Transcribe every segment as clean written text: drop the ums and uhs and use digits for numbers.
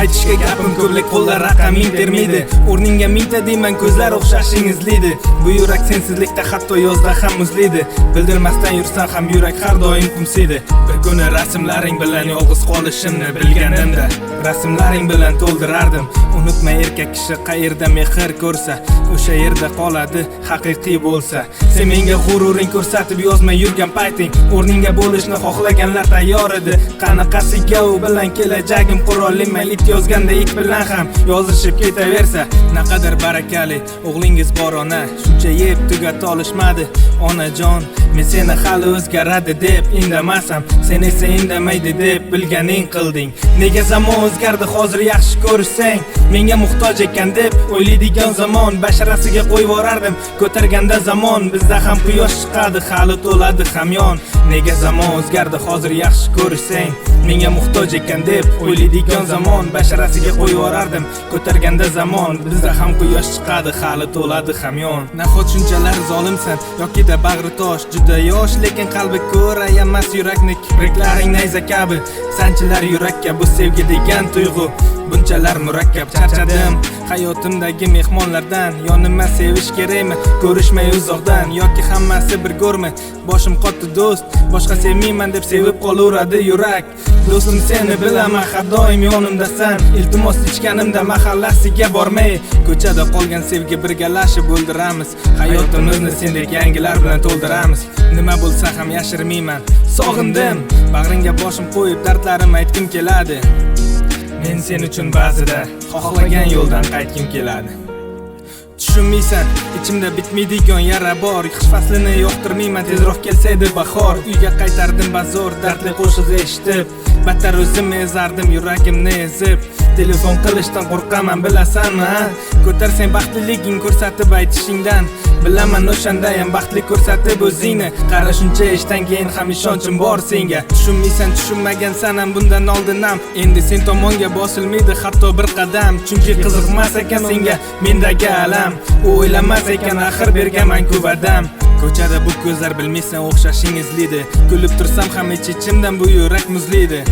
aytishga gapim ko'plik, qo'llar raqaming termaydi. O'rningga mingta deyman, ko'zlar o'xshashing izlaydi. Bu yurak sensizlikda hatto yozda ham muzlaydi. Bildirmasdan yursan ham yurak har doim qumsiydi. Bir kuni rasmlaring bilan yolg'iz qolishimni bilganimda rasmlaring bilan to'ldirardim. Unutma, erkak kishi qayerda mehr ko'rsa o'sha yerda qoladi haqiqiy bo'lsa. Sen menga g'ururing ko'rsatib yozmay yurgan payting, o'rningga bo'lishni xohlaganlar tayyor edi. Qanaqasiga u bilan kelajagim qurollanmay it yozganda ik bilan ham yozishib ketaversa. Naqadar barakali o'g'lingiz bor ona, shuncha yeb tugata olishmadi. Onajon, men seni hali o'zgaradi deb indamasam, sen esa indamaydi deb bilganing qilding. Nega zamon o'zgardi, hozir yaxshi ko'rsang, menga muhtoj ekan deb o'ylaydigan zamon basharasiga qo'yib yorardim. Ko'targanda zamon bizda ham quyosh chiqadi, hali to'ladi hamyon. Nega zamon o'zgardi, hozir yaxshi ko'rsang, menga muhtoj ekan deb o'ylaydigan zamon basharasiga qo'yib yorardim. Ko'targanda zamon bizda ham quyosh chiqadi, hali to'ladi hamyon. Nahot shunchalar zolimsan yoki-da bag'ri tosh, juda yosh lekin qalbi ko'ra emas yurakni. Kipriklaring nayza kabi sanchilar yurakka, bu sevgi degan tuyg'u bunchalar murakkab. Charchadim hayotimdagi mehmonlardan, yonimma sevish kerakmi, ko'rishmay uzoqdan, yoki hammasi bir ko'rmi? Boshim qotdi do'st, boshqa sevmayman deb sevib qolaveradi yurak. Do'stim, seni bilaman, har doim yonimdasan. Iltimos ichganimda mahallasiga bormay, ko'chada qolgan sevgi birgalashib o'ldiramiz. Hayotimizni sendek yangilar bilan to'ldiramiz. Nima bo'lsa ham yashirmayman, sog'indim. Bag'ringga boshim qo'yib dardlarimni aytgim keladi. Men sen uchun ba'zida xohlagan yo'ldan qaytgim keladi. Tushunmaysan, ichimda bitmaydigan yara bor. Qish faslini yoqtirmayman, tezroq kelsa edi bahor. Uyga qaytardim bazor, dardli qo'shiq eshitib, battar o'zim ezardim yuragimni ezib. Telefon qilishdan qo'rqaman, bilasanmi? Ko'tarsang baxtliliging ko'rsatib aytishingdan, bilaman o'shandayam baxtli ko'rsatib o'zingni. Qara, shuncha ishdan keyin ham ishonchim bor senga. Tushunmaysan, tushunmagansan ham bundan oldin ham. Endi sen tomonga bosilmaydi hatto bir qadam, chunki qiziqmas ekan senga mendagi alam. U o'ylamas ekan axir berganman ko'p adam. Ko'chada bu ko'zlar bilmaysan o'xshashing izlaydi. Kulib tursam ham ichimdan bu yurak muzlaydi.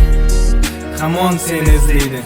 Hamon seni izlaydi.